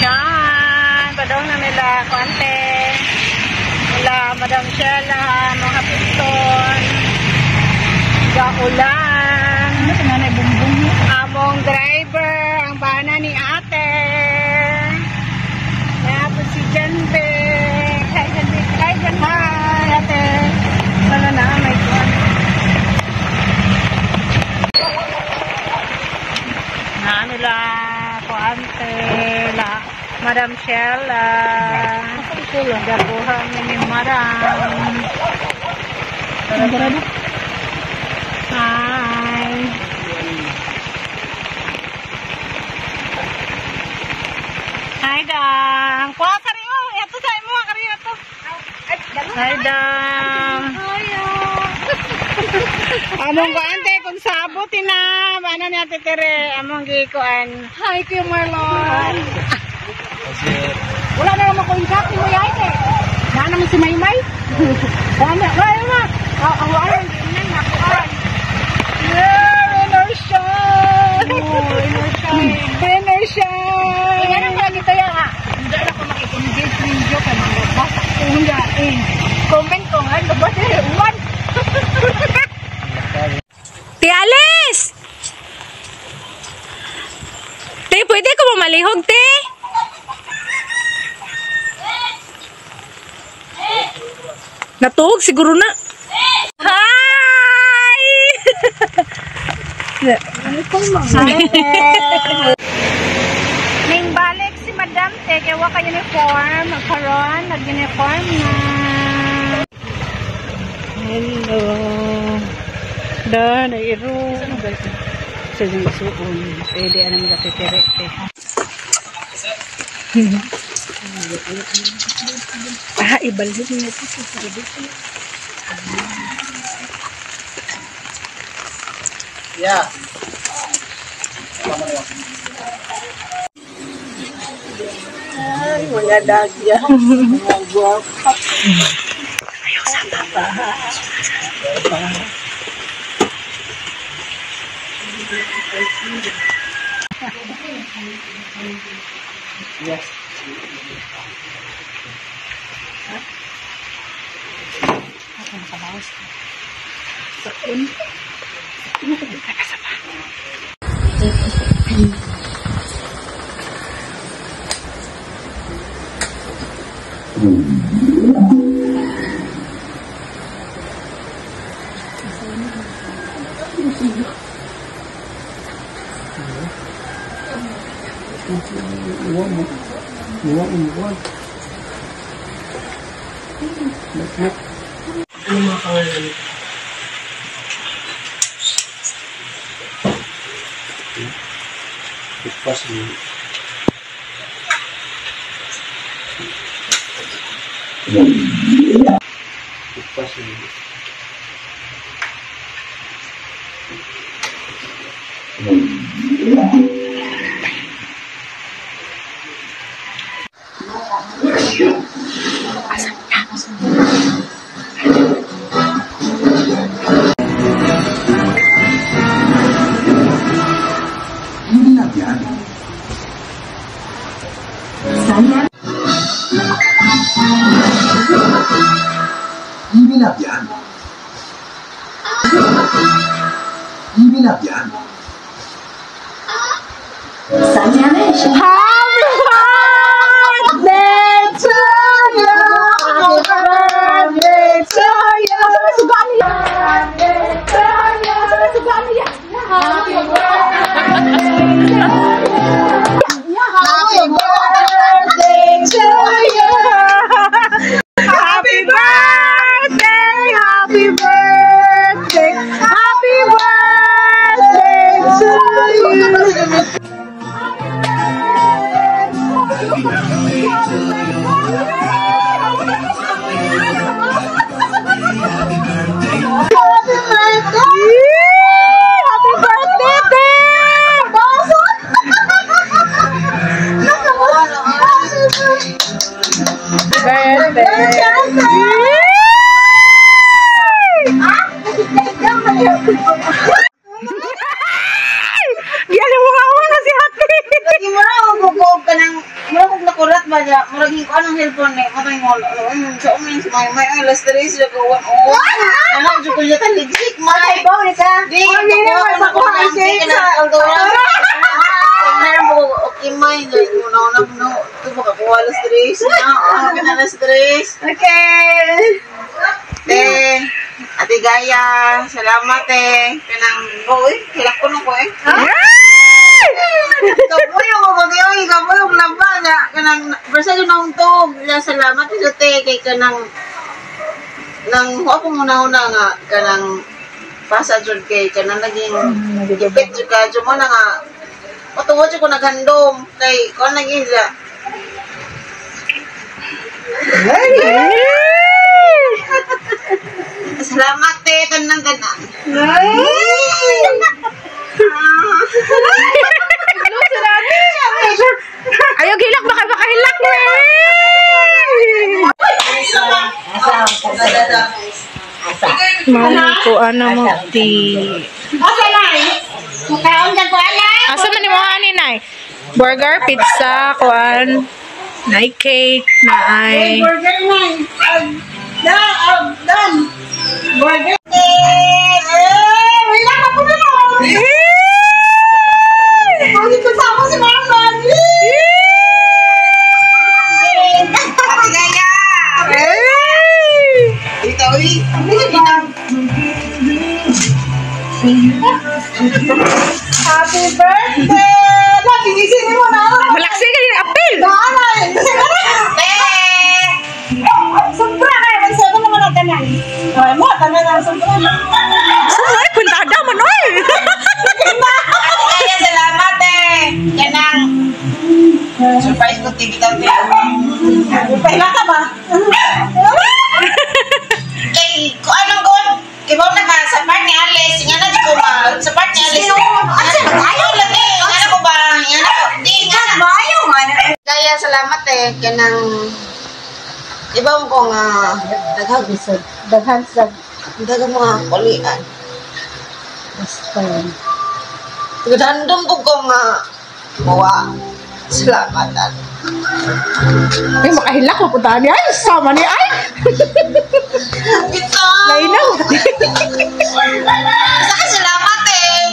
Yan, padong na nila kuante. Nila Madam Shella, mga piston. Gaulan. Ano sa nanay bumbong niya? Among driver, ang bana ni ate. Tapos si Janbe. Hi, Janbe. Hi, Janbe. Hi, ate. Wala na, may kuwan. Ano la, kuante la. Madam Shella. Gabuhan ni Madam. Hi. Hi, Dang. Kuha ka rin. Ito sa mo. Kariyo ito. Hi, Dang. Among kuante kung sabutin na. Ano ni Ate Tere? Among gikuan. Hi, Kuya Marlon. Wala na naman ko yung kaki mo yay eh. Wala naman si Maymay. Wala na. Ang wala. Hindi na nakuan. Yeah, inner shine. Inner shine. Inner shine. Yan ang lagi tayo ha. Hindi na ako makikongage video kay mga bata. Hindi eh. Comment ko nga. Labas eh. Uwan. Tialis! Te, pwede ko mamalihog, te? Natuog siguro na. Hi! Ning balik si Madam Te, kaya waka uniform. Magkaroon, nag-uniform na. Hello. Dan, iro. Sa suon. Pwede anong gatitirete. Ibalhin niya ito sa sarili. Yeah. Ay, mga dagya. Mga guwapa. Ayaw sa baba. Yes. Ako nakabawas ka. Sakun. Ano ka dito ka sa pa? Yan yung mga una si Hati. ba niya? Maraging ko anong cellphone ni. Matay mo. Sa umin si may alas 3 sila gawan. Oh. Anak, dyan ko niya taligsik. Matay ba ulit ka? Di, nakuha ko ng shake sa Aldora. Meron po, okay, may. Una-una po na. Ito ba kakuha alas 3? Ano ka na alas 3? Okay. Ate Gaya, salamat Kanang, hilak ko nung ko Kapoy ako kagayoy, kapoy ako lamba na kanang versa yun akong tog. Salamat ito kay kanang ako muna-una nga kanang pasajod kay kanang naging gipit jud ka jud mo na nga matuwa jud ko naghandom kay kon naging siya. Salamat kanang Ayaw hilak, baka hilak na Mami ko, ano mo, ti. Asa na Mukaon ka ko Asa man mo, Nay? Burger, pizza, kuan, na cake, na ay. Burger na. Done. Burger. Wala ka po na Hindi ko sama si Mama. Gaya. Ito, Happy birthday! Nagigising mo na. Malaksi ka yung apel. Sobra kayo. Magsama naman ang tanan. Ay mo, tanan ang sobra. Ay, puntada mo, Noy. Kaya salamat Kanang surprise ko TV daw Pahila ka ba? Kung anong gon? Kaya ba na ka sa part ni Alice? Nga na di ko ba? Sa part ni Alice? Ayaw lang Nga ko ba? Di nga na ba? Ayaw nga Kaya salamat Kanang ibang ko nga daghagisod. Daghang mga kulian. Basta yun. Nagandam ko nga mawa. Salamatan. Ay, makahilak mo punta niya. Ay, sama niya. Ay! Ito! Lainaw. Saka salamat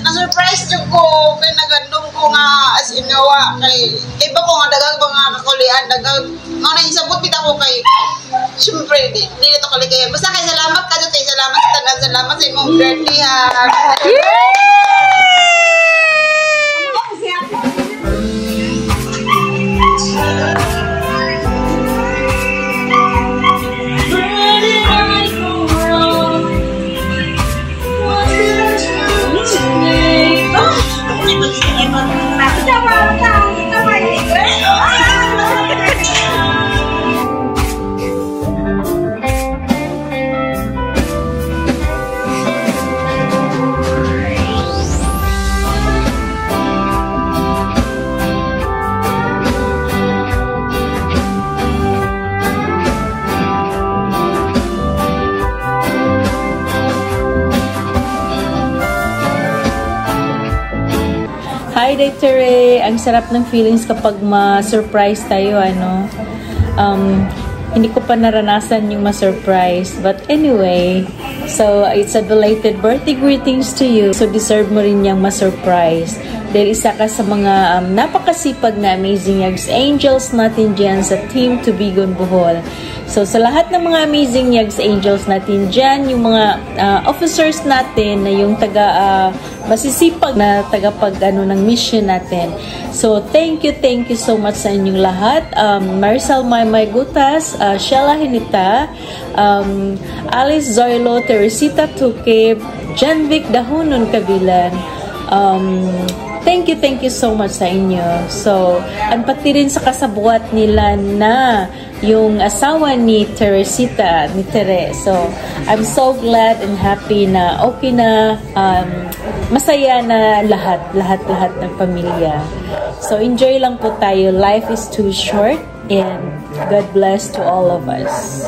na-surprise niyo ko. Kaya nagandam ko nga as inawa. Kay iba ko nga dagang mga kakulian. Dagang mga naisabot kita ko kay siyempre, di nito kaligayan. Basta kay salamat ka dito. Salamat sa tanan. Salamat sa imong birthday ha. Hi, Tere! Ang sarap ng feelings kapag ma-surprise tayo, ano. Hindi ko pa naranasan yung ma-surprise. But anyway, so it's a belated birthday greetings to you. So deserve mo rin yung ma-surprise. Dahil isa ka sa mga napakasipag na Amazing Yags Angels natin dyan sa Team Tubigon Bohol. So sa lahat ng mga Amazing Yags Angels natin dyan, yung mga officers natin na yung masisipag na tagapag ng mission natin. So thank you so much sa inyong lahat. Maricel Maymay Gutas, Sheila Hinita, Alice Zoilo, Teresita Tukib, Janvic Dahunon Kabilan. Thank you so much sa inyo. So, at pati rin sa kasabuat nila na yung asawa ni Teresita, ni Tere. So, I'm so glad and happy na okay na, masaya na lahat ng pamilya. So, enjoy lang po tayo. Life is too short and God bless to all of us.